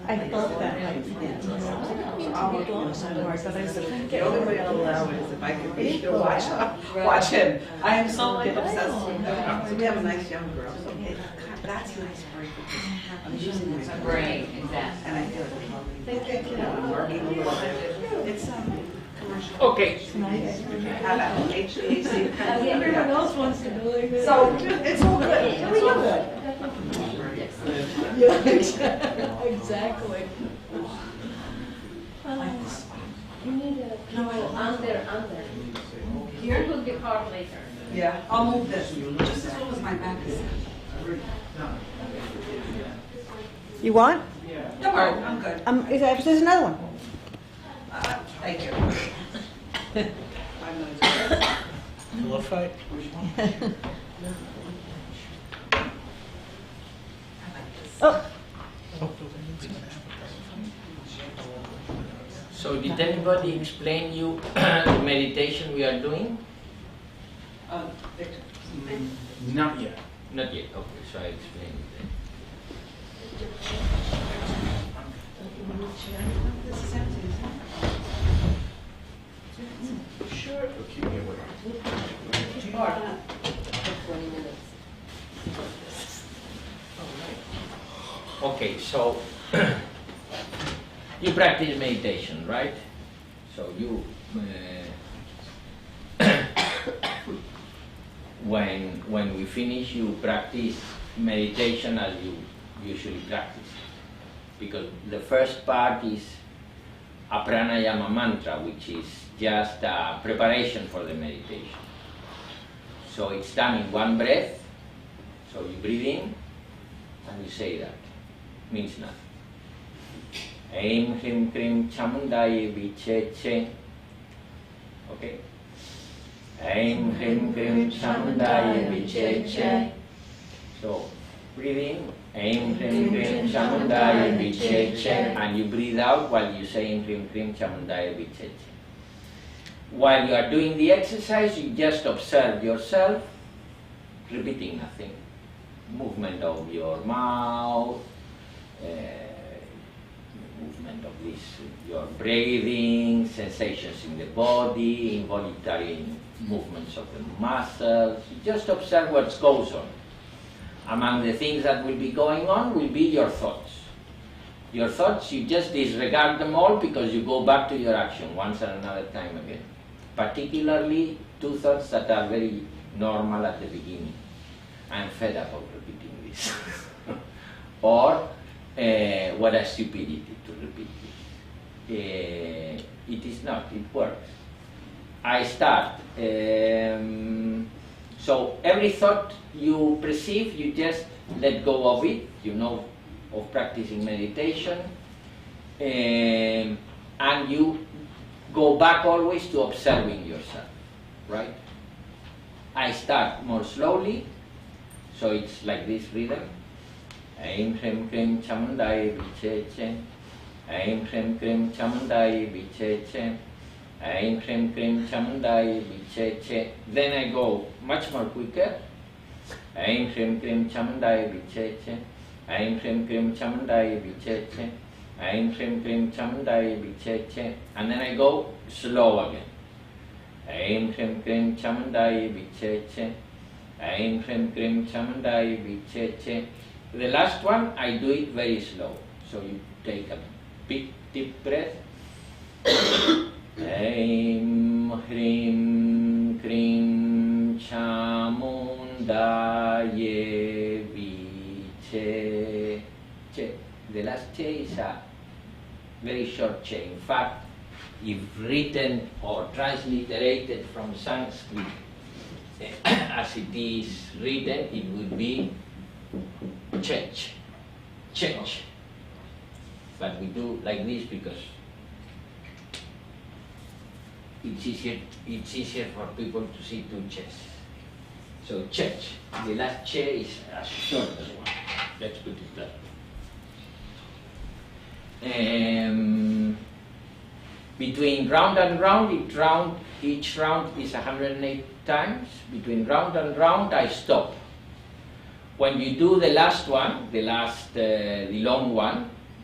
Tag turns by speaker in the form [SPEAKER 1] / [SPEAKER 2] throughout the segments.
[SPEAKER 1] I felt that like,
[SPEAKER 2] The only way I'll allow it is if I can be here to watch him. I am so obsessed with him. We have a nice young girl, so that's a nice break because I'm using my brain,
[SPEAKER 3] exactly.
[SPEAKER 2] and I feel like I'm working a little bit. It's commercial.
[SPEAKER 4] Okay.
[SPEAKER 2] How about HVAC?
[SPEAKER 1] everyone else wants to do like this.
[SPEAKER 2] So it's all good.
[SPEAKER 1] We do good. Yeah, exactly.
[SPEAKER 3] You need a under. Here will be hard later.
[SPEAKER 2] Yeah, I'll move this, just as well as my back is.
[SPEAKER 1] You want?
[SPEAKER 2] Don't worry, I'm good.
[SPEAKER 1] There's another one.
[SPEAKER 2] Thank you.
[SPEAKER 4] Pillow fight?
[SPEAKER 1] Oh,
[SPEAKER 4] So did anybody explain you the meditation we are doing?
[SPEAKER 2] Victor.
[SPEAKER 4] Not yet. Not yet. Okay, so I explain it then.
[SPEAKER 2] This is empty, isn't it? Sure.
[SPEAKER 4] Okay, so you practice meditation, right? So you, when we finish, you practice meditation as you usually practice, because the first part is a pranayama mantra, which is just a preparation for the meditation. So it's done in one breath. So you breathe in and you say that. Means nothing. Aim Hrim Krim Chamundaye Viche Che. Okay? Aim Hrim Krim Chamundaye Viche Che. So breathe in. Aim Hrim Krim Chamundaye Viche Che. And you breathe out while you say Aim Hrim Krim Chamundaye Viche Che. While you are doing the exercise, you just observe yourself repeating nothing. Movement of your mouth, movement of this, your breathing, sensations in the body, involuntary movements of the muscles. You just observe what goes on. Among the things that will be going on will be your thoughts. Your thoughts, you just disregard them all because you go back to your action once and another time again. Particularly two thoughts that are very normal at the beginning. I'm fed up of repeating this. Or, what a stupidity to repeat this. It is not, it works. I start. So every thought you perceive, you just let go of it. You know of practicing meditation. And you go back always to observing yourself, right? I start more slowly. So it's like this rhythm. Aim Hrim Krim Chamundaye Viche Che. Aim Hrim Krim Chamundaye Viche Che. Aim Hrim Krim Chamundaye Viche Che. Then I go much more quicker. Aim Hrim Krim Chamundaye Viche Che. Aim Hrim Krim Chamundaye Viche Che. Aim Hrim Krim Chamundaye Viche Che. And then I go slow again. Aim Hrim Krim Chamundaye Viche Che. Aim Hrim Krim Chamundaye Viche Che. The last one, I do it very slow. So you take a big deep breath. Aim Hrim Krim Chamundaye Viche Che. The last Che is a very short Che. In fact, if written or transliterated from Sanskrit as it is written, it would be Chech. Chech. But we do like this because it's easier for people to see two Ch's. So Chech. The last Che is as short as one. Let's put it that way. Between round and round, each round is 108 times. Between round and round, I stop. When you do the last one, the long one,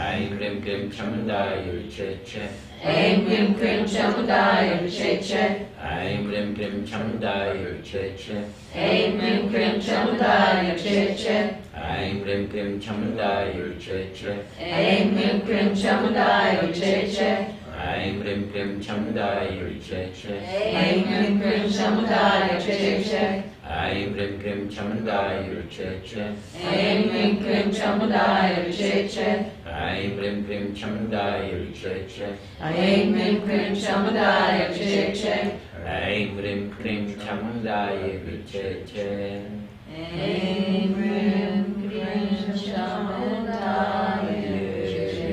[SPEAKER 4] Aim Rim Krim Chamundaya Cheche.
[SPEAKER 1] Aim Rim Krim Chamundaya Cheche.
[SPEAKER 4] Aim Rim Krim Chamundaya Cheche.
[SPEAKER 1] Aim Rim Krim Chamundaya Cheche.
[SPEAKER 4] Aim Rim Krim Chamundaya Cheche.
[SPEAKER 1] Aim Rim Krim Chamundaya Cheche.
[SPEAKER 4] Aim Rim Krim Chamundaya Cheche.
[SPEAKER 1] Aim Rim Krim Chamundaya Cheche.
[SPEAKER 4] Aim Rim Krim Chamundaya Cheche.
[SPEAKER 1] Aim Rim Krim Chamundaya Cheche.
[SPEAKER 4] Aim Rim Krim Chamundaya Cheche.
[SPEAKER 1] Aim Rim Krim Chamundaya Cheche.
[SPEAKER 4] Aim Rim Krim Chamundaya Cheche.
[SPEAKER 1] Aim Rim Krim Chamundaya Cheche.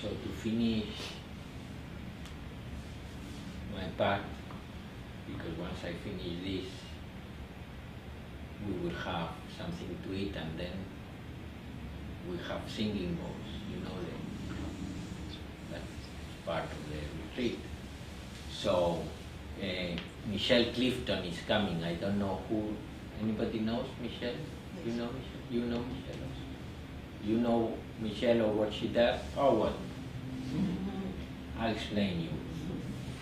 [SPEAKER 4] So to finish my part, because once I finish this, we will have something to eat, and then we have singing bowls, you know, that's part of the retreat. So Michelle Clifton is coming. I don't know who. Anybody knows Michelle? You know Michelle? You know Michelle also? You know Michelle or what she does? Or what? I'll explain you.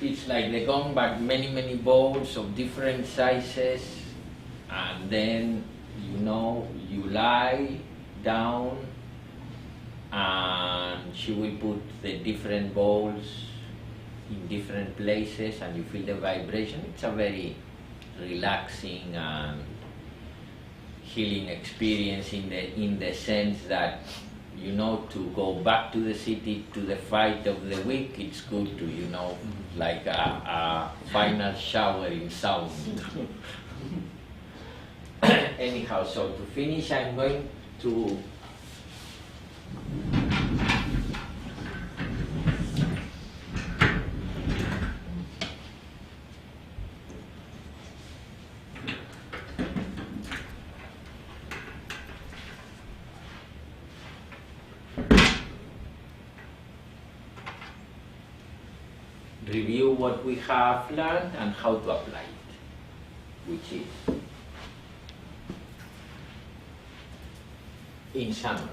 [SPEAKER 4] It's like they come back many bowls of different sizes, and then you lie down, and she will put the different bowls in different places, and you feel the vibration. It's a very relaxing and healing experience in the sense that, to go back to the city, to the fight of the week, it's good to, like a final shower in sound. Anyhow, so to finish, I'm going to review what we have learned and how to apply it, which is, in summary,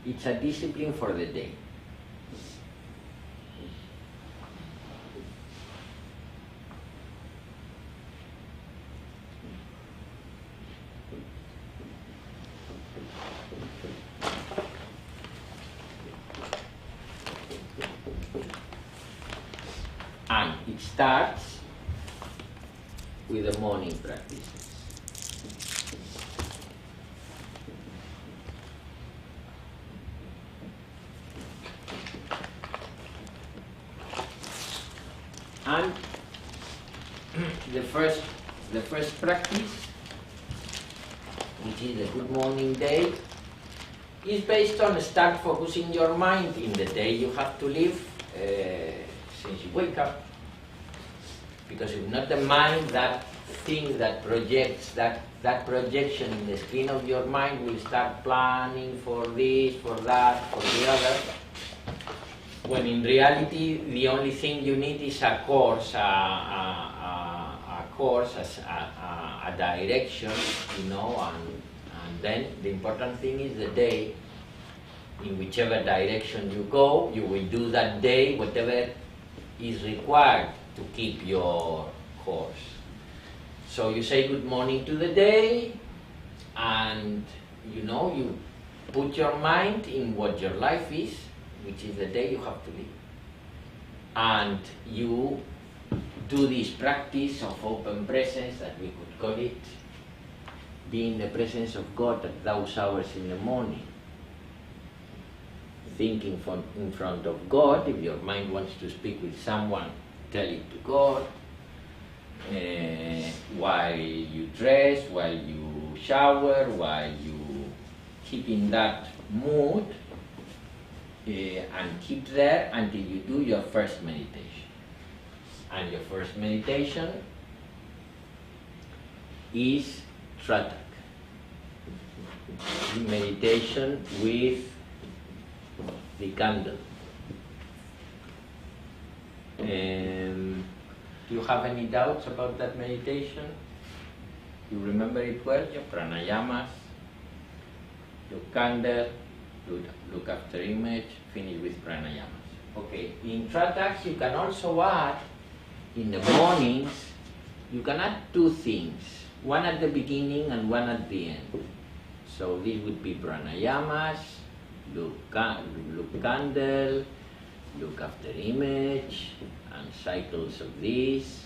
[SPEAKER 4] it's a discipline for the day. And it starts with the morning practices. And the first practice, which is the good morning day, is based on start focusing your mind in the day you have to live since you wake up. Because if not the mind, that thing that projects, that projection in the screen of your mind will start planning for this, for that, for the other. When in reality, the only thing you need is a course, a direction, and then the important thing is the day. In whichever direction you go, you will do that day whatever is required to keep your course. So you say good morning to the day, and you put your mind in what your life is, which is the day you have to live. And you do this practice of open presence, that we could call it, be in the presence of God at those hours in the morning. Thinking in front of God. If your mind wants to speak with someone, tell it to God. While you dress, while you shower, while you keep in that mood, and keep there until you do your first meditation. And your first meditation is Tratak, meditation with the candle. Do you have any doubts about that meditation? You remember it well? Your pranayamas, your candle, look after image, finish with pranayamas. Okay, in Trataks you can also add, in the mornings, you can add two things, one at the beginning and one at the end. So this would be pranayamas, look candle, look after image, and cycles of this,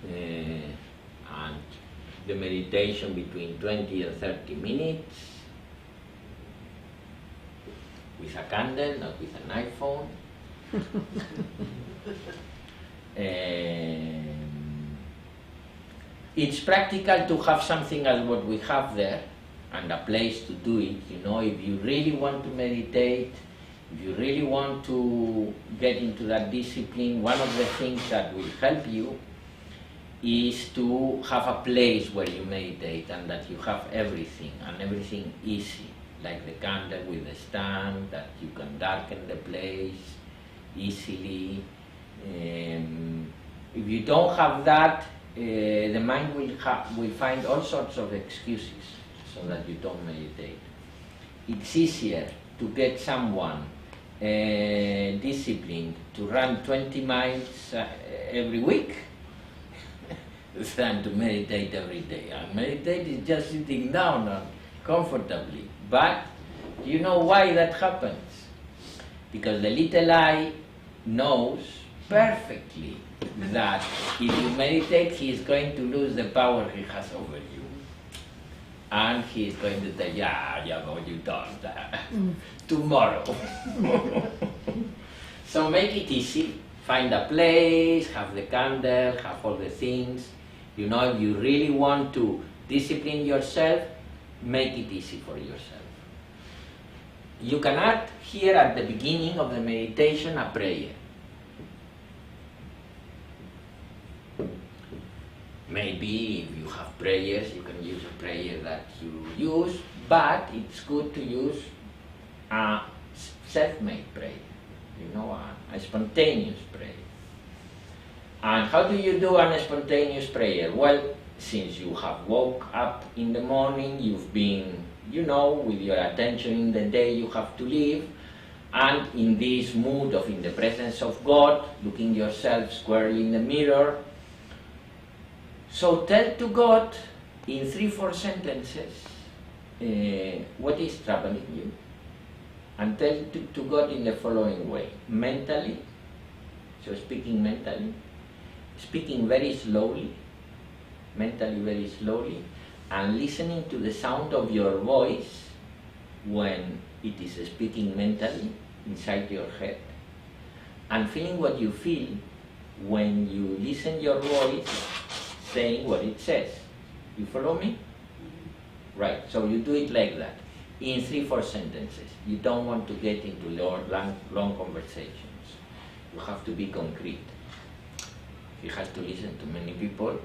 [SPEAKER 4] and the meditation between 20 and 30 minutes, with a candle, not with an iPhone. it's practical to have something as what we have there and a place to do it. You know, if you really want to meditate, if you really want to get into that discipline, one of the things that will help you is to have a place where you meditate and that you have everything and everything easy, like the candle with the stand, that you can darken the place easily. If you don't have that, the mind will find all sorts of excuses so that you don't meditate. It's easier to get someone disciplined to run 20 miles every week than to meditate every day. And meditate is just sitting down comfortably. But you know why that happens? Because the little I knows perfectly that if you meditate, he is going to lose the power he has over you. And he is going to say, yeah, but you don't. Tomorrow. So make it easy. Find a place, have the candle, have all the things. You know, if you really want to discipline yourself, make it easy for yourself. You can add here at the beginning of the meditation a prayer. Maybe if you have prayers, you can use a prayer that you use, but it's good to use a self-made prayer, you know, a spontaneous prayer. And how do you do a spontaneous prayer? Well, since you have woke up in the morning, you've been, you know, with your attention in the day you have to live, and in this mood of in the presence of God, looking yourself squarely in the mirror. So tell to God in 3-4 sentences what is troubling you, and tell to God in the following way: mentally, so speaking mentally, speaking very slowly, mentally very slowly, and listening to the sound of your voice when it is speaking mentally inside your head, and feeling what you feel when you listen your voice saying what it says. You follow me? Right, so you do it like that, in 3-4 sentences. You don't want to get into long conversations. You have to be concrete. He has to listen to many people.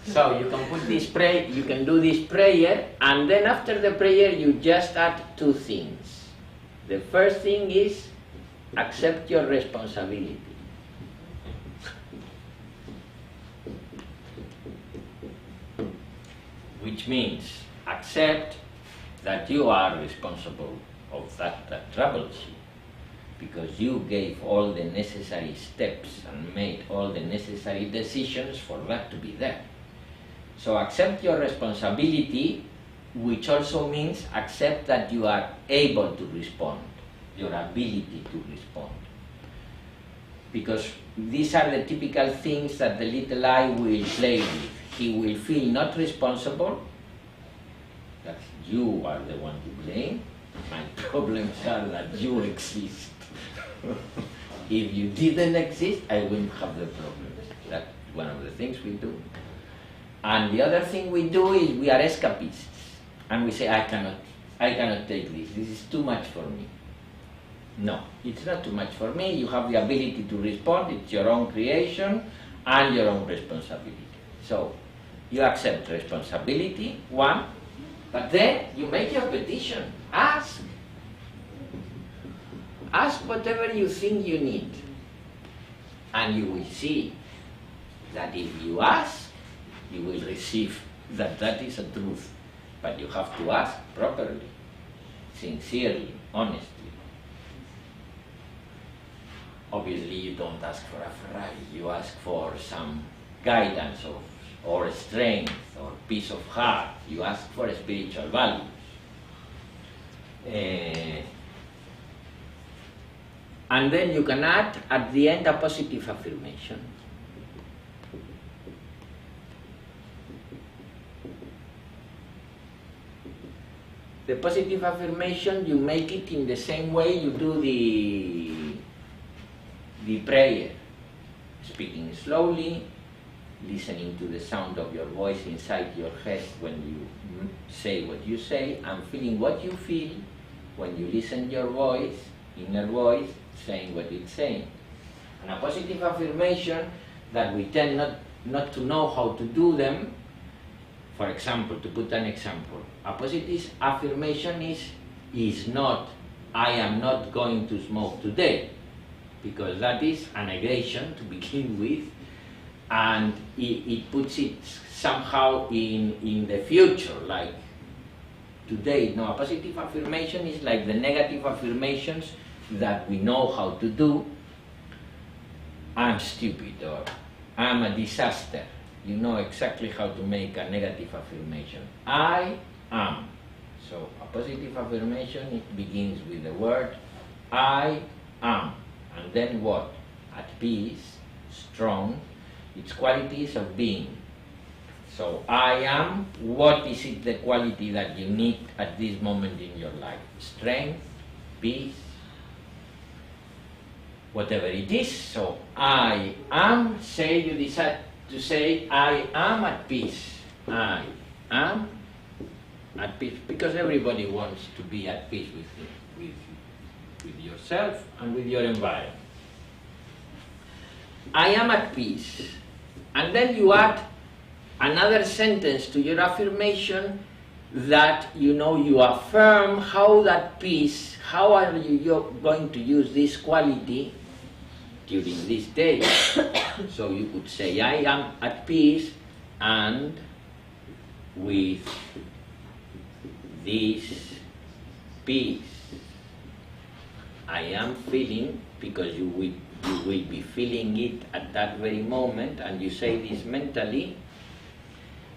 [SPEAKER 4] So you can put this prayer, you can do this prayer, and then after the prayer you just add 2 things. The first thing is accept your responsibility. Which means accept that you are responsible of that troubles you, because you gave all the necessary steps and made all the necessary decisions for that to be there. So accept your responsibility, which also means accept that you are able to respond, your ability to respond. Because these are the typical things that the little I will play with. He will feel not responsible, that you are the one to blame. My problems are that you exist. If you didn't exist, I wouldn't have the problems. That's one of the things we do. And the other thing we do is we are escapists. And we say, I cannot take this. This is too much for me. No, it's not too much for me. You have the ability to respond. It's your own creation and your own responsibility. So you accept responsibility, one, but then you make your petition. Ask. Ask whatever you think you need. And you will see that if you ask, you will receive that is a truth. But you have to ask properly, sincerely, honestly. Obviously, you don't ask for a Ferrari. You ask for some guidance or strength or peace of heart. You ask for spiritual values. And then you can add at the end a positive affirmation. The positive affirmation, you make it in the same way you do the prayer. breathing slowly, listening to the sound of your voice inside your head when you say what you say, and feeling what you feel when you listen to your voice, inner voice, saying what it's saying. And a positive affirmation that we tend not to know how to do them. For example, to put an example, a positive affirmation is not, I am not going to smoke today, because that is a negation to begin with, and it puts it somehow in the future, like today. No, a positive affirmation is like the negative affirmations that we know how to do. I'm stupid, or I'm a disaster. You know exactly how to make a negative affirmation. I am. So a positive affirmation, it begins with the word I am. And then what? At peace, strong, its qualities of being. So I am, what is it, the quality that you need at this moment in your life? Strength, peace, whatever it is. So I am, say you decide to say I am at peace. I am at peace, because everybody wants to be at peace with yourself and with your environment. I am at peace. And then you add another sentence to your affirmation that you affirm how that peace, how are you going to use this quality during this day. So you could say, I am at peace, and with this peace I am feeling, because you will be feeling it at that very moment, and you say this mentally.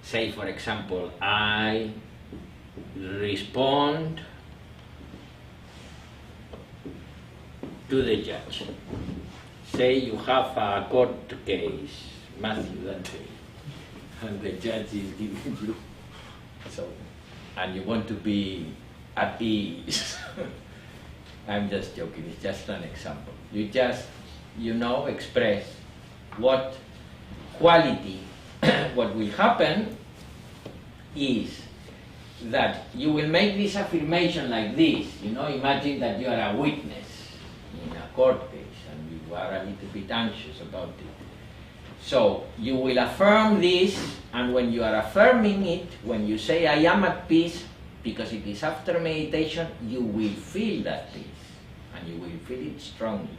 [SPEAKER 4] Say, for example, I respond to the judge. Say you have a court case, Matthew, that day, and the judge is giving you, so, and you want to be at ease. I'm just joking, it's just an example. You just, express what quality, what will happen is that you will make this affirmation like this. Imagine that you are a witness in a court case and you are a little bit anxious about it. So you will affirm this, and when you are affirming it, when you say I am at peace, because it is after meditation, you will feel that peace, and you will feel it strongly.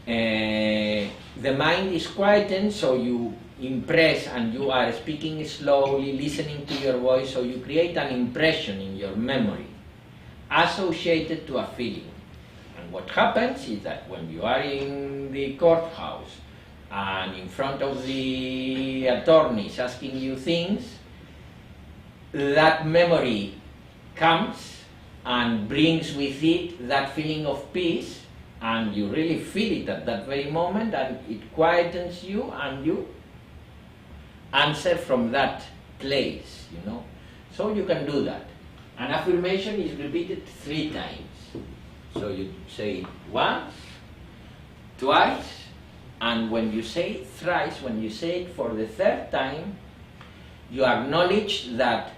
[SPEAKER 4] The mind is quietened, so you impress, and you are speaking slowly, listening to your voice, so you create an impression in your memory associated to a feeling. And what happens is that when you are in the courthouse and in front of the attorneys asking you things, that memory comes and brings with it that feeling of peace, and you really feel it at that very moment, and it quietens you, and you answer from that place, So you can do that. An affirmation is repeated 3 times. So you say it once, twice, and when you say it thrice, when you say it for the 3rd time, you acknowledge that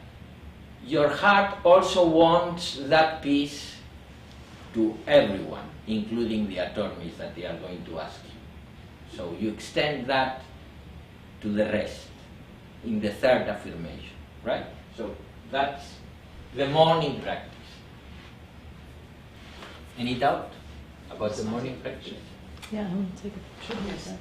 [SPEAKER 4] your heart also wants that peace to everyone, including the attorneys that they are going to ask you. So you extend that to the rest in the 3rd affirmation, right? So that's the morning practice. Any doubt about the morning practice?
[SPEAKER 1] Yeah, I'm going to take a picture of that.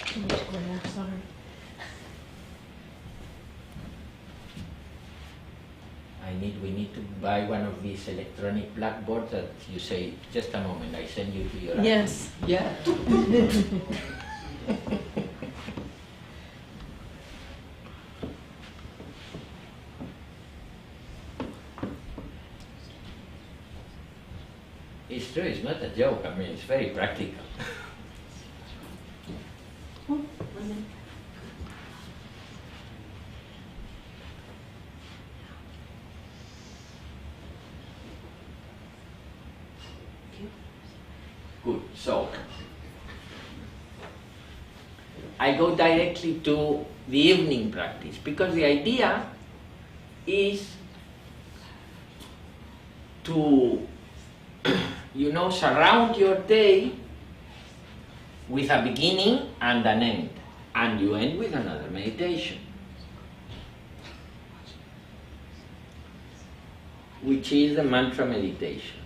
[SPEAKER 1] Too much glare, sorry.
[SPEAKER 4] We need to buy one of these electronic blackboards that you say, just a moment, I send you to your
[SPEAKER 1] Yes.
[SPEAKER 4] Yeah. sure it's not a joke. I mean, it's very practical. Good. So I go directly to the evening practice, because the idea is to, you know, surround your day with a beginning and an end, and you end with another meditation, which is the mantra meditation.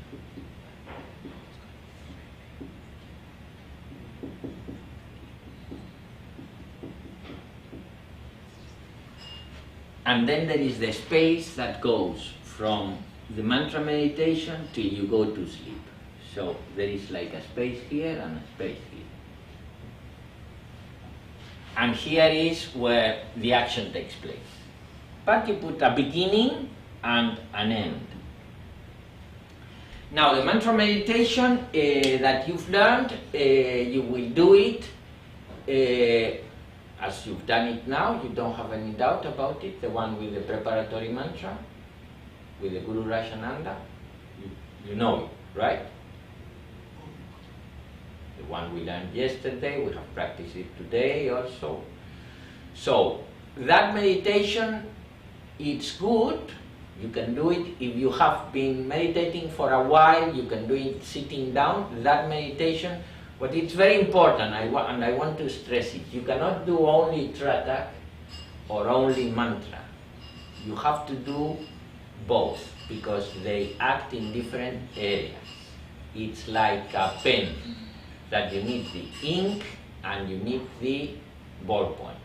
[SPEAKER 4] And then there is the space that goes from the mantra meditation till you go to sleep. So there is like a space here and a space here. And here is where the action takes place. But you put a beginning and an end. Now the mantra meditation that you've learned, you will do it as you've done it now. You don't have any doubt about it. The one with the preparatory mantra, with the Guru Rajananda, you know it, right? The one we learned yesterday, we have practiced it today also. So that meditation, it's good. You can do it if you have been meditating for a while. You can do it sitting down. That meditation, but it's very important, and I want to stress it. You cannot do only tratak or only mantra. You have to do both, because they act in different areas. It's like a pen, that you need the ink and you need the ballpoint.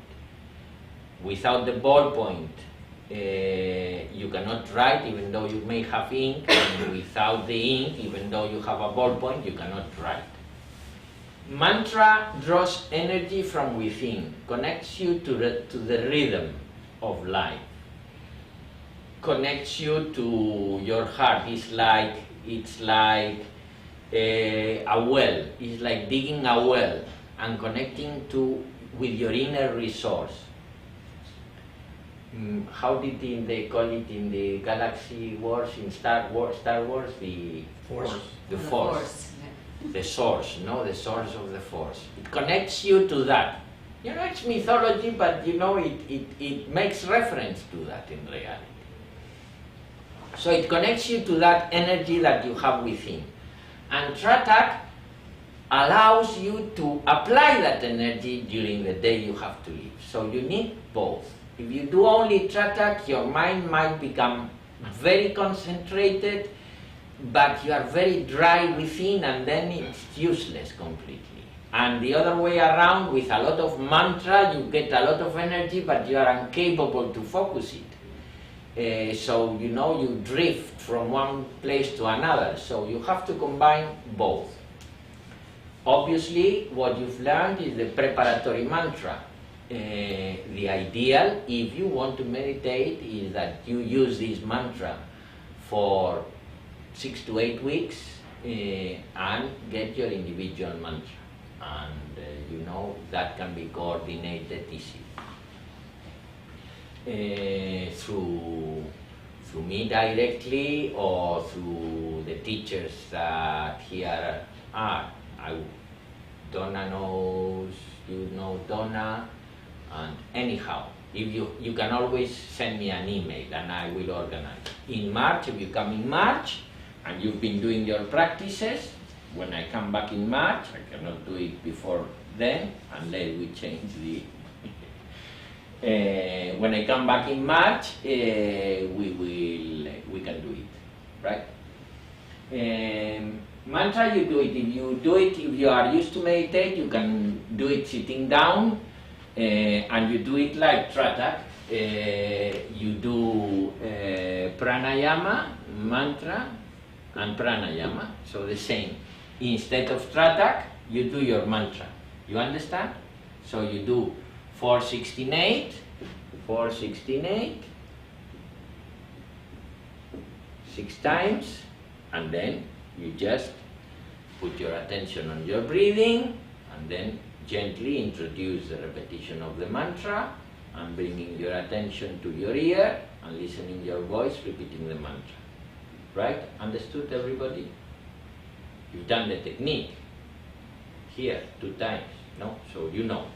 [SPEAKER 4] Without the ballpoint, you cannot write, even though you may have ink, and without the ink, even though you have a ballpoint, you cannot write. Mantra draws energy from within, connects you to the rhythm of life, connects you to your heart. It's like a well. It's like digging a well and connecting with your inner resource. How did they call it in the Galaxy Wars, in Star Wars? The
[SPEAKER 1] Force.
[SPEAKER 4] The force. The source, the source of the force. It connects you to that. You know, it's mythology, but you know, it makes reference to that in reality. So it connects you to that energy that you have within. And Tratak allows you to apply that energy during the day you have to live. So you need both. If you do only Tratak, your mind might become very concentrated, but you are very dry within, and then it's useless completely. And the other way around, with a lot of mantra, you get a lot of energy, but you are incapable to focus it. So, you know, you drift from one place to another. So you have to combine both. Obviously, what you've learned is the preparatory mantra. The ideal, if you want to meditate, is that you use this mantra for 6 to 8 weeks and get your individual mantra. And you know, that can be coordinated easily. Through me directly, or through the teachers that here are. Donna knows, you know Donna, and anyhow, if you can always send me an email and I will organize. In March, if you come in March and you've been doing your practices, when I come back in March, I cannot do it before then unless we change the when I come back in March, we can do it, right? Mantra, you do it. If you are used to meditate, you can do it sitting down, and you do it like Tratak. You do pranayama, mantra, and pranayama. So the same. Instead of Tratak, you do your mantra. You understand? So you do 4-16-8, 4-16-8, 6 times, and then you just put your attention on your breathing, and then gently introduce the repetition of the mantra, and bringing your attention to your ear, and listening your voice, repeating the mantra. Right? Understood, everybody? You've done the technique here 2 times, no? So you know.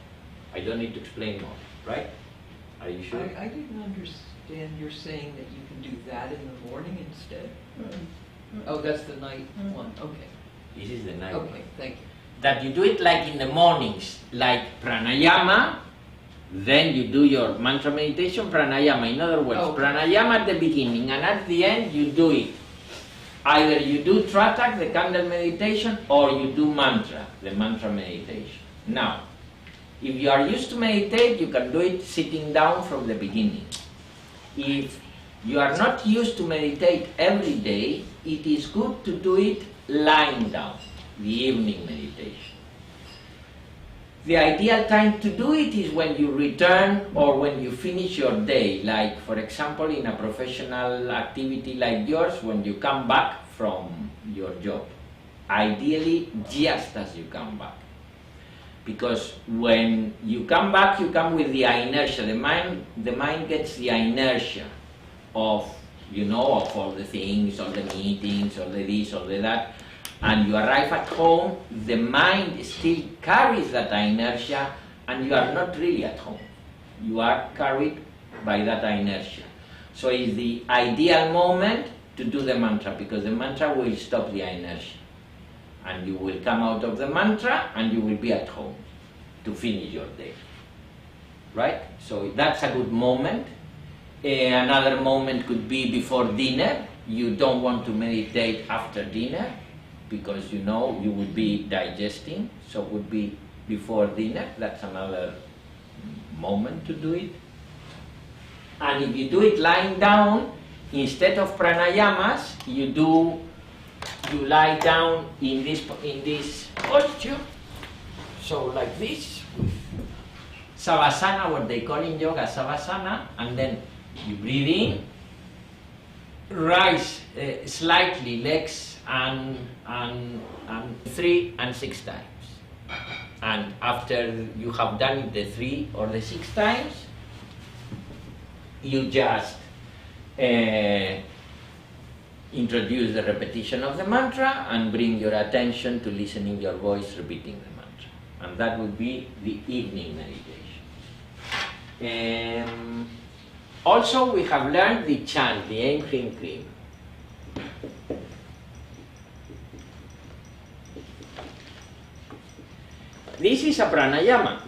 [SPEAKER 4] I don't need to explain more, right? Are you sure?
[SPEAKER 5] I didn't understand you're saying that you can do that in the morning instead? Oh, that's the night one, okay.
[SPEAKER 4] This is the night
[SPEAKER 5] Okay,
[SPEAKER 4] one.
[SPEAKER 5] thank you.
[SPEAKER 4] That you do it like in the mornings, like pranayama, then you do your mantra meditation, pranayama. In other words,
[SPEAKER 5] Okay.
[SPEAKER 4] pranayama at the beginning, and at the end you do it. Either you do tratak, the candle meditation, or you do mantra, the mantra meditation. Now, if you are used to meditate, you can do it sitting down from the beginning. If you are not used to meditate every day, it is good to do it lying down, the evening meditation. The ideal time to do it is when you return or when you finish your day, like for example in a professional activity like yours, when you come back from your job. Ideally, just as you come back. Because when you come back, you come with the inertia. The mind gets the inertia of, you know, of all the things, all the meetings, all the this, all the that. And you arrive at home, the mind still carries that inertia, and you are not really at home. You are carried by that inertia. So it's the ideal moment to do the mantra, because the mantra will stop the inertia. And you will come out of the mantra, and you will be at home to finish your day. Right? So that's a good moment. Another moment could be before dinner. You don't want to meditate after dinner, because you know you will be digesting, so it would be before dinner. That's another moment to do it. And if you do it lying down, instead of pranayamas, you lie down in this posture, so like this, savasana, what they call in yoga savasana, and then you breathe in, rise slightly, legs and 3 and 6 times. And after you have done it the 3 or the 6 times, you just introduce the repetition of the mantra and bring your attention to listening your voice repeating the mantra. And that would be the evening meditation. Also, we have learned the chant, the Aim Krim Krim. This is a pranayama,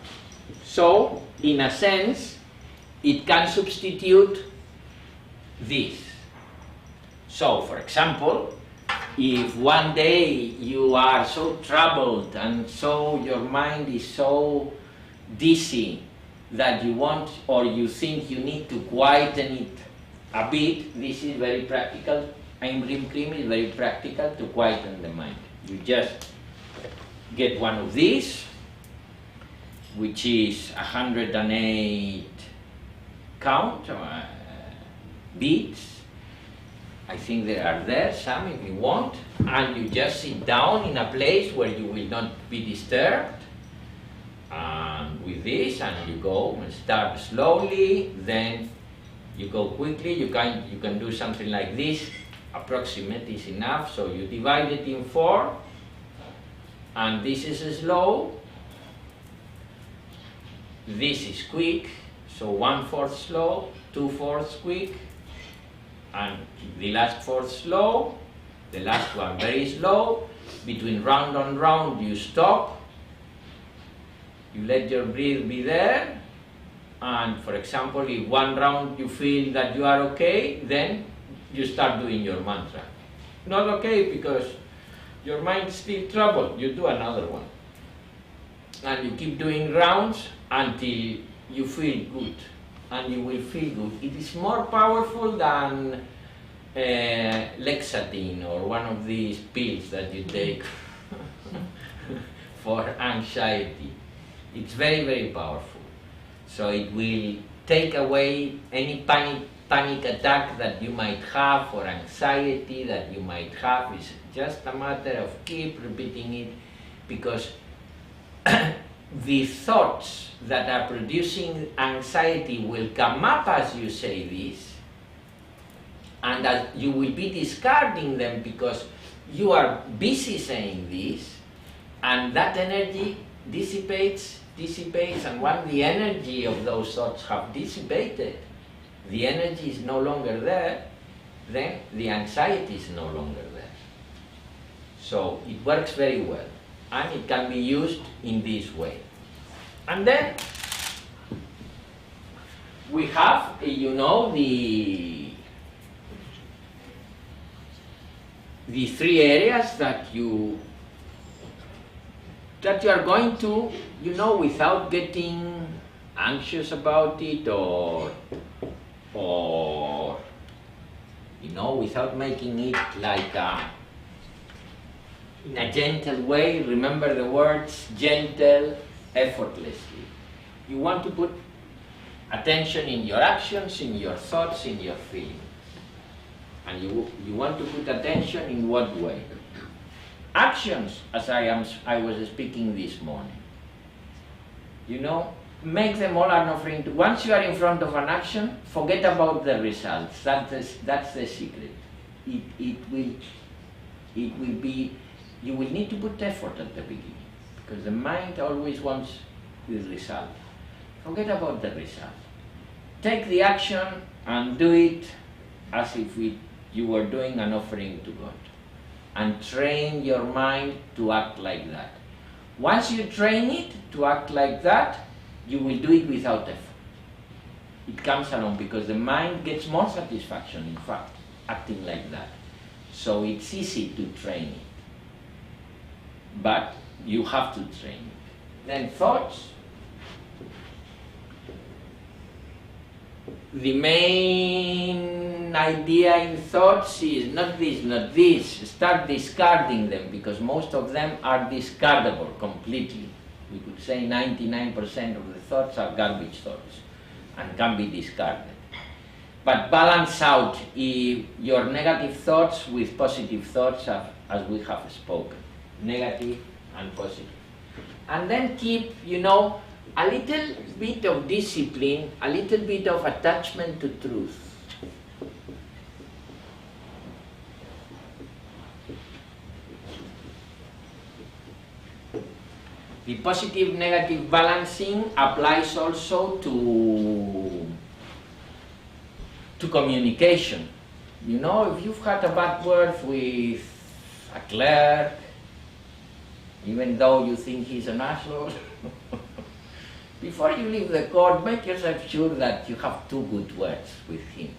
[SPEAKER 4] so in a sense it can substitute this. So for example, if one day you are so troubled and so your mind is so dizzy that you want or you think you need to quieten it a bit, this is very practical. Aim Krim Krim is very practical to quieten the mind. You just get one of these, which is 108 count beats. I think there are there some if you want, and you just sit down in a place where you will not be disturbed. And with this, and you go and start slowly, then you go quickly. You can do something like this. Approximate is enough. So you divide it in 4, and this is slow. This is quick, so 1/4 slow, 2/4 quick, and the last 4th slow, the last one very slow. Between round on round you stop, you let your breath be there, and for example if one round you feel that you are okay, then you start doing your mantra. Not okay because your mind is still troubled, you do another one. And you keep doing rounds until you feel good, and you will feel good. It is more powerful than Lexatine or one of these pills that you take for anxiety. It's very, very powerful. So it will take away any panic attack that you might have or anxiety that you might have. It's just a matter of keep repeating it, because the thoughts that are producing anxiety will come up as you say this, and that you will be discarding them because you are busy saying this, and that energy dissipates, and when the energy of those thoughts have dissipated, the energy is no longer there, then the anxiety is no longer there. So it works very well, and it can be used in this way. And then we have, you know, the three areas that you are going to, you know, without getting anxious about it or you know, without making it like in a gentle way. Remember the words gentle, effortlessly. You want to put attention in your actions, in your thoughts, in your feelings. And you want to put attention in what way? Actions, as I was speaking this morning. You know, make them all an offering to. Once you are in front of an action, forget about the results. That's the secret. It will be. You will need to put effort at the beginning, because the mind always wants the result. Forget about the result. Take the action and do it as if you were doing an offering to God, and train your mind to act like that. Once you train it to act like that, you will do it without effort. It comes along because the mind gets more satisfaction, in fact, acting like that. So it's easy to train it. But you have to train it. Then thoughts. The main idea in thoughts is not this, not this. Start discarding them, because most of them are discardable completely. We could say 99% of the thoughts are garbage thoughts and can be discarded. But balance out your negative thoughts with positive thoughts, as we have spoken. Negative and positive. And then keep, you know, a little bit of discipline, a little bit of attachment to truth. The positive negative balancing applies also to communication. You know, if you've had a bad word with a clerk, even though you think he's an asshole, before you leave the court, make yourself sure that you have 2 good words with him.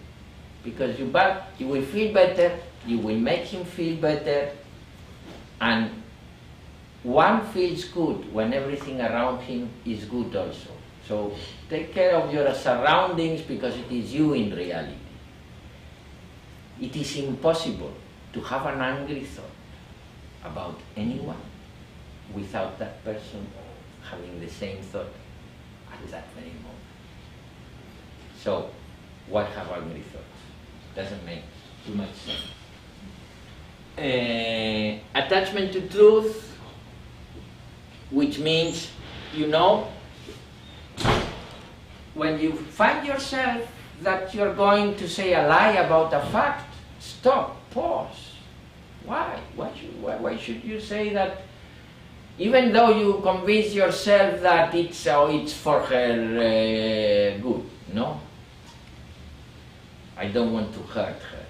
[SPEAKER 4] Because you will feel better, you will make him feel better, and one feels good when everything around him is good also. So take care of your surroundings, because it is you in reality. It is impossible to have an angry thought about anyone without that person having the same thought at that very moment. So, why have angry thoughts? Doesn't make too much sense. Attachment to truth, which means, you know, when you find yourself that you're going to say a lie about a fact, stop, pause. Why? Why should you say that? Even though you convince yourself that it's for her good, no? I don't want to hurt her.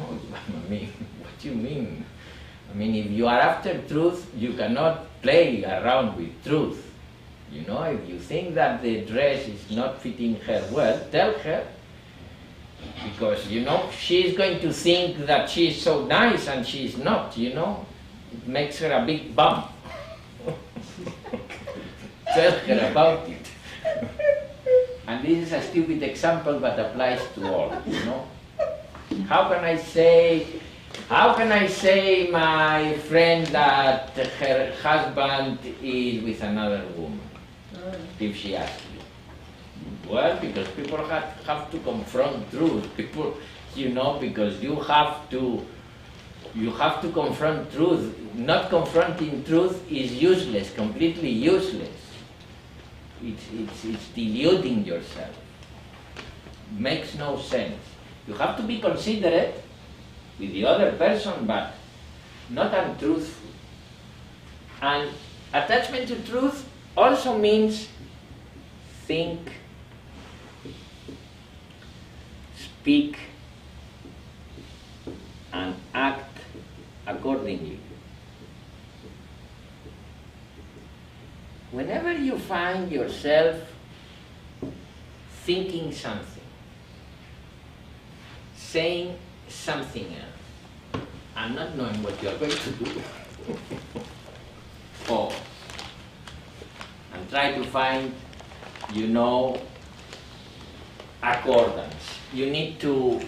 [SPEAKER 4] No, I mean, what do you mean? I mean, if you are after truth, you cannot play around with truth. You know, if you think that the dress is not fitting her well, tell her. Because, you know, she is going to think that she is so nice and she is not, you know. It makes her a big bum. Tell her about it. And this is a stupid example, but applies to all, you know. How can I say my friend that her husband is with another woman, if she asks you? Well, because people have to confront truth. People, because you have to confront truth. Not confronting truth is useless, completely useless. It's deluding yourself. Makes no sense. You have to be considerate with the other person, but not untruthful. And attachment to truth also means think, speak, and act accordingly. Whenever you find yourself thinking something, saying something else, and not knowing what you are going to do, pause and try to find, accordance. You need to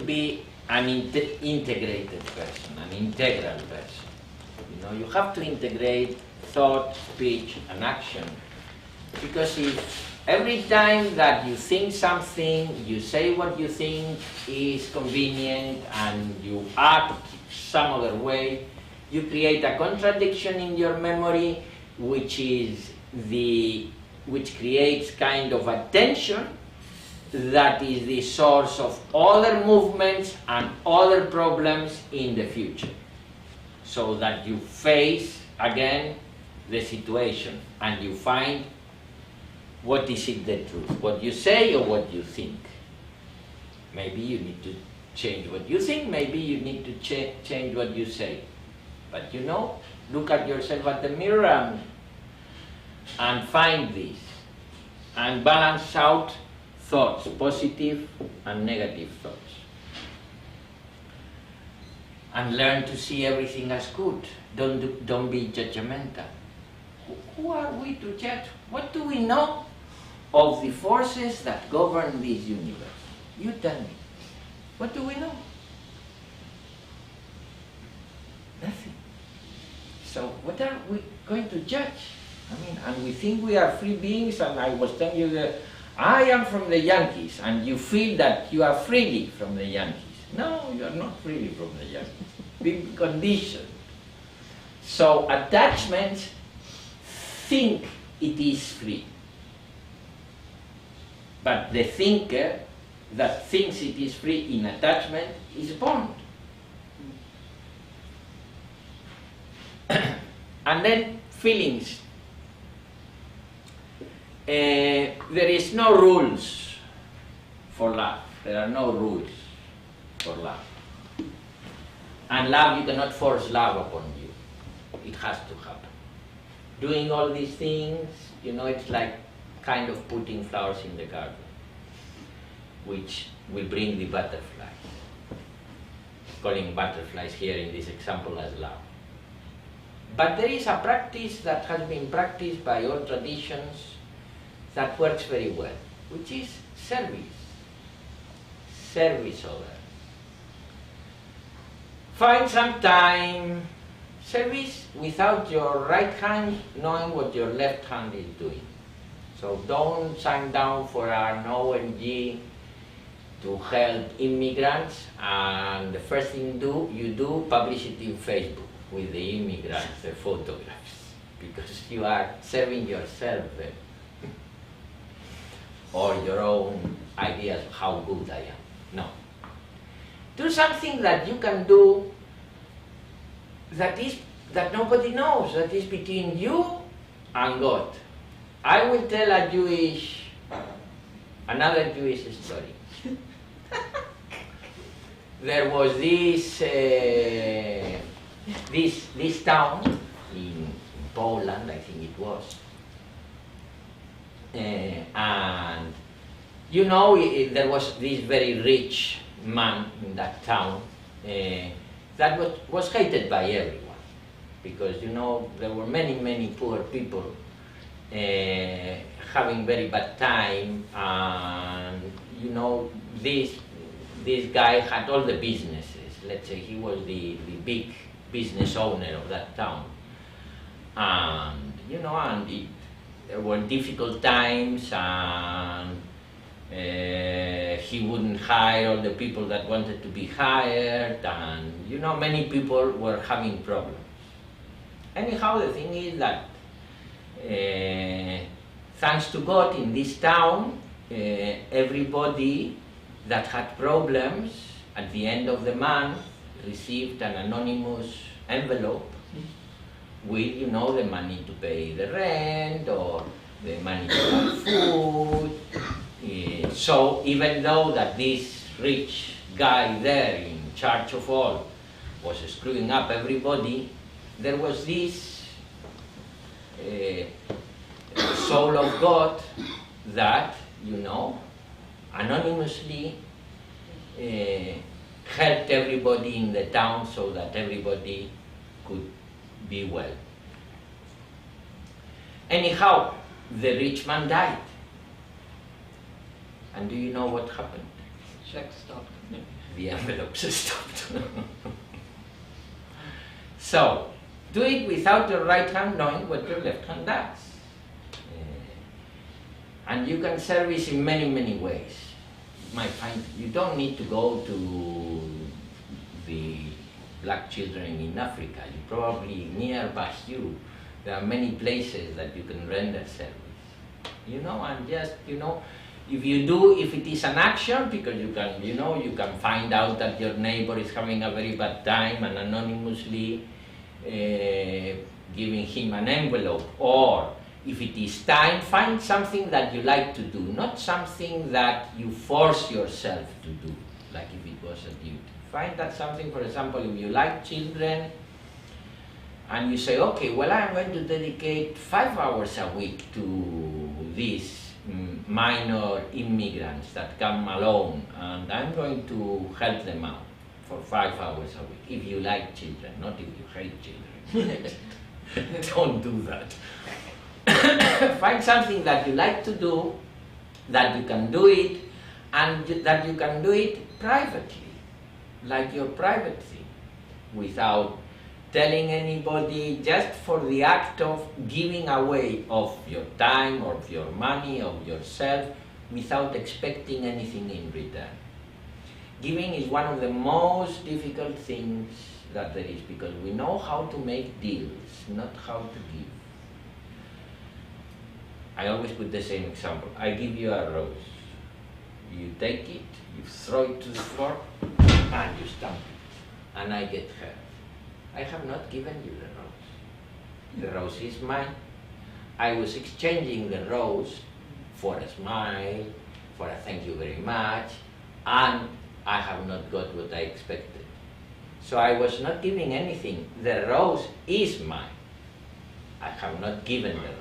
[SPEAKER 4] be an integrated person, an integral person. You have to integrate thought, speech, and action. Because if every time that you think something, you say what you think is convenient, and you act some other way, you create a contradiction in your memory, which creates kind of a tension that is the source of other movements and other problems in the future. So that you face again the situation and you find what is it the truth, what you say or what you think. Maybe you need to change what you think, maybe you need to change what you say. But look at yourself at the mirror and find this and balance out thoughts, positive and negative thoughts. And learn to see everything as good. Don't be judgmental. Who are we to judge? What do we know of the forces that govern this universe? You tell me. What do we know? Nothing. So what are we going to judge? And we think we are free beings, and I was telling you that I am from the Yankees, and you feel that you are freely from the Yankees. No, you are not freely from the Yankees. Big condition. So attachments think it is free. But the thinker that thinks it is free in attachment is bound. And then feelings. There is no rules for love. There are no rules for love. And love, you cannot force love upon you. It has to happen. Doing all these things, it's like kind of putting flowers in the garden, which will bring the butterflies. Calling butterflies here in this example as love. But there is a practice that has been practiced by all traditions that works very well, which is service. Service others. Find some time, service without your right hand knowing what your left hand is doing. So don't sign down for an ONG to help immigrants, and the first thing you do publish it in Facebook with the immigrants, the photographs, because you are serving yourself there. Or your own ideas of how good I am. No. Do something that you can do that nobody knows, that is between you and God. I will tell another Jewish story. There was this town in Poland, I think it was, and there was this very rich man in that town that was hated by everyone, because there were many poor people having very bad time, and this guy had all the businesses. Let's say he was the big business owner of that town, and there were difficult times, and he wouldn't hire all the people that wanted to be hired, and you know, many people were having problems. Anyhow, the thing is that thanks to God, in this town, everybody that had problems at the end of the month received an anonymous envelope with, you know, the money to pay the rent or the money to buy food. So even though that this rich guy there in charge of all was screwing up everybody, there was this soul of God that, you know, anonymously helped everybody in the town so that everybody could be well. Anyhow, the rich man died. And do you know what happened?
[SPEAKER 5] Check stopped.
[SPEAKER 4] The envelopes stopped. So, do it without your right hand knowing what your left hand does. And you can service in many, many ways. You might find you don't need to go to the black children in Africa. You probably nearby you, there are many places that you can render service. You know, and just, you know, if you do, if it is an action, because you can, you know, you can find out that your neighbor is having a very bad time and anonymously giving him an envelope, or if it is time, find something that you like to do, not something that you force yourself to do, like if it was a duty. Find that something, for example, if you like children, and you say, okay, well, I'm going to dedicate 5 hours a week to these minor immigrants that come alone, and I'm going to help them out for 5 hours a week. If you like children, not if you hate children. Don't do that. Find something that you like to do, that you can do it, and that you can do it privately, like your private thing, without telling anybody, just for the act of giving away of your time, or of your money, of yourself, without expecting anything in return. Giving is one of the most difficult things that there is, because we know how to make deals, not how to give. I always put the same example. I give you a rose. You take it, you throw it to the floor, and you stamp it, and I get hurt. I have not given you the rose. The rose is mine. I was exchanging the rose for a smile, for a thank you very much, and I have not got what I expected. So I was not giving anything. The rose is mine. I have not given the rose.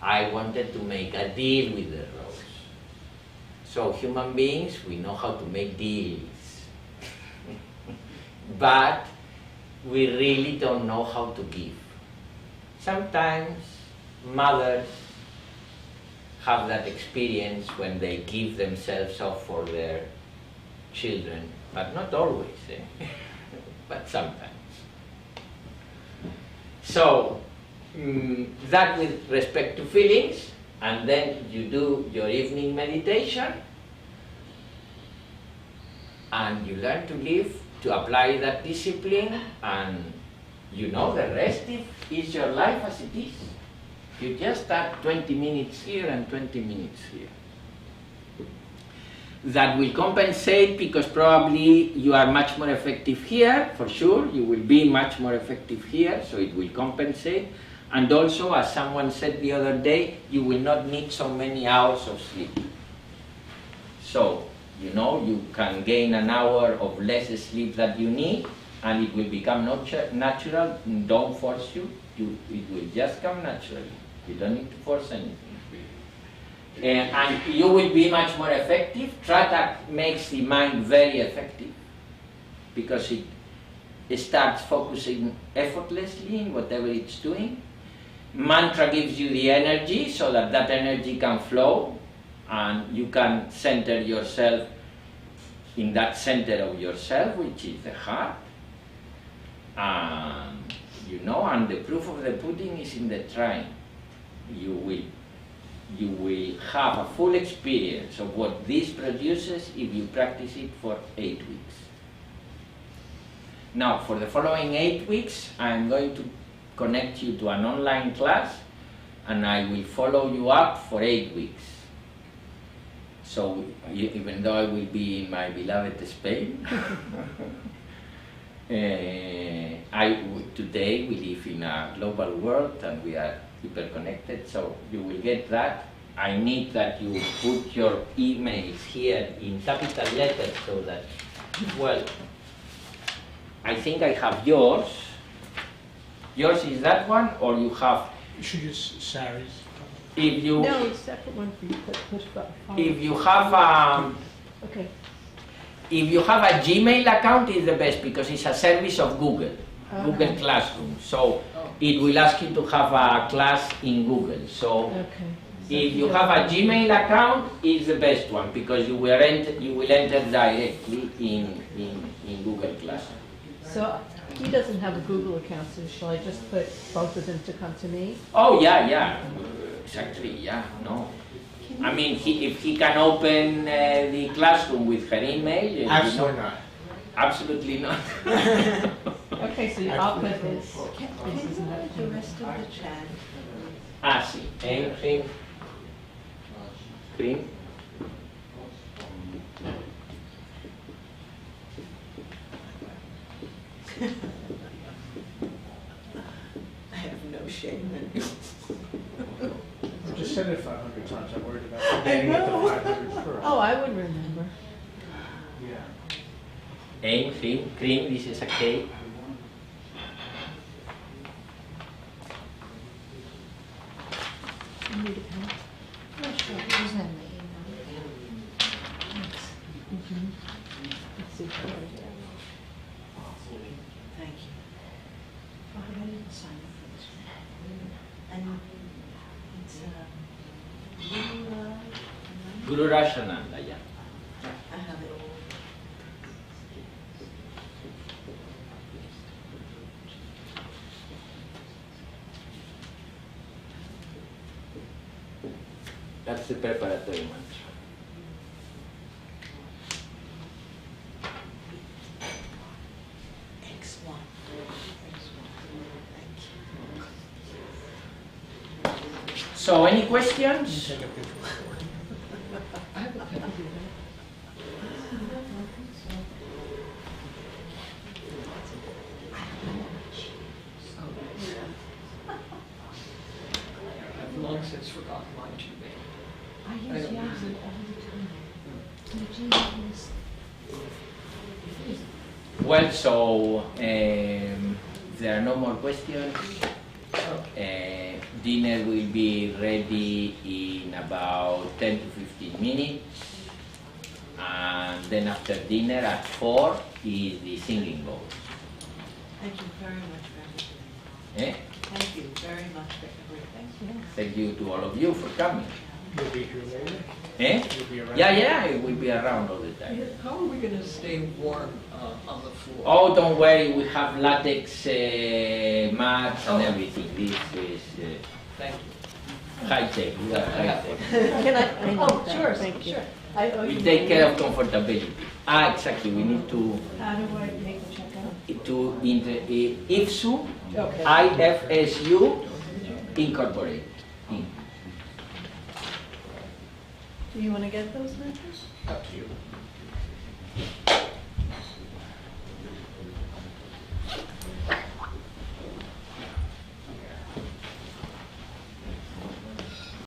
[SPEAKER 4] I wanted to make a deal with the rose. So human beings, we know how to make deals. But we really don't know how to give. Sometimes mothers have that experience when they give themselves up for their children, but not always, but sometimes. So, that with respect to feelings, and then you do your evening meditation, and you learn to live, to apply that discipline, and you know the rest is your life as it is. You just start 20 minutes here and 20 minutes here. That will compensate, because probably you are much more effective here, for sure. You will be much more effective here, so it will compensate. And also, as someone said the other day, you will not need so many hours of sleep. So, you know, you can gain an hour of less sleep that you need, and it will become natural. Don't force you. It will just come naturally. You don't need to force anything. And you will be much more effective. Tratak makes the mind very effective, because it starts focusing effortlessly in whatever it's doing. Mantra gives you the energy, so that that energy can flow, and you can center yourself in that center of yourself, which is the heart. And you know, and the proof of the pudding is in the trying. you will have a full experience of what this produces if you practice it for 8 weeks. Now, for the following 8 weeks, I'm going to connect you to an online class, and I will follow you up for 8 weeks. So, even though I will be in my beloved Spain, today we live in a global world and we are hyper-connected, so you will get that. I need that you put your emails here in capital letters so that, well, I think I have yours. Yours is that one, or you have?
[SPEAKER 6] You should use Sari's.
[SPEAKER 4] If you,
[SPEAKER 1] No, separate one for you. Push button.
[SPEAKER 4] if you have
[SPEAKER 1] Okay.
[SPEAKER 4] if you have a Gmail account, it's the best because it's a service of Google, Google
[SPEAKER 1] Okay.
[SPEAKER 4] Classroom. So it will ask you to have a class in Google. So
[SPEAKER 1] Okay.
[SPEAKER 4] if you have a Gmail account, it's the best one because you will enter directly in Google Classroom.
[SPEAKER 1] So he doesn't have a Google account, so shall I just put both of them to come to me?
[SPEAKER 4] Oh yeah, exactly, yeah, no. I mean, if he can open the classroom with her email,
[SPEAKER 6] Absolutely not.
[SPEAKER 4] absolutely not.
[SPEAKER 1] Okay, so I'll put this.
[SPEAKER 2] Can you put the rest of the chat?
[SPEAKER 4] Sí, cream.
[SPEAKER 2] I have no shame in you.
[SPEAKER 6] I just said it 500 times. I'm worried about forgetting it the 500th.
[SPEAKER 1] Oh, I would remember.
[SPEAKER 6] Yeah.
[SPEAKER 4] Cream, this is a cake.
[SPEAKER 1] You need a pen?
[SPEAKER 3] Oh, sure, here's my email.
[SPEAKER 1] Let's see.
[SPEAKER 2] Thank you. Oh, I didn't sign up for this one. And it's
[SPEAKER 4] Guru Rashananda, yeah.
[SPEAKER 2] I have it.
[SPEAKER 4] That's the preparatory mantra.
[SPEAKER 2] X1.
[SPEAKER 4] So, any questions?
[SPEAKER 6] Take a picture.
[SPEAKER 5] I have a pen. I've long since forgotten my Gmail.
[SPEAKER 3] I
[SPEAKER 5] I
[SPEAKER 3] use
[SPEAKER 5] don't
[SPEAKER 3] Yahoo
[SPEAKER 5] use it.
[SPEAKER 3] all the time. My Gmail is
[SPEAKER 4] Well, so there are no more questions. Dinner will be ready in about 10 to 15 minutes. And then after dinner at 4 is the singing bowl.
[SPEAKER 2] Thank you very much for everything. Thank you very much for everything.
[SPEAKER 4] Thank you to all of you for coming.
[SPEAKER 6] You'll be here later. You'll be around.
[SPEAKER 4] Yeah, it will be around all the time.
[SPEAKER 5] How are we going to stay warm on the floor?
[SPEAKER 4] Oh, don't worry, we have latex mats and
[SPEAKER 5] Oh.
[SPEAKER 4] everything. This is
[SPEAKER 5] Thank you.
[SPEAKER 4] high tech. We are high tech.
[SPEAKER 1] Can I need
[SPEAKER 3] Oh,
[SPEAKER 1] that.
[SPEAKER 3] sure,
[SPEAKER 1] Thank you.
[SPEAKER 3] sure.
[SPEAKER 1] I owe
[SPEAKER 4] We
[SPEAKER 1] you
[SPEAKER 4] take
[SPEAKER 1] money.
[SPEAKER 4] care of comfortability. Exactly. We need to
[SPEAKER 1] How do I make the check out?
[SPEAKER 4] IFSU,
[SPEAKER 1] Okay.
[SPEAKER 4] IFSU Incorporate.
[SPEAKER 1] Do you want to get those matches?
[SPEAKER 6] Up to you.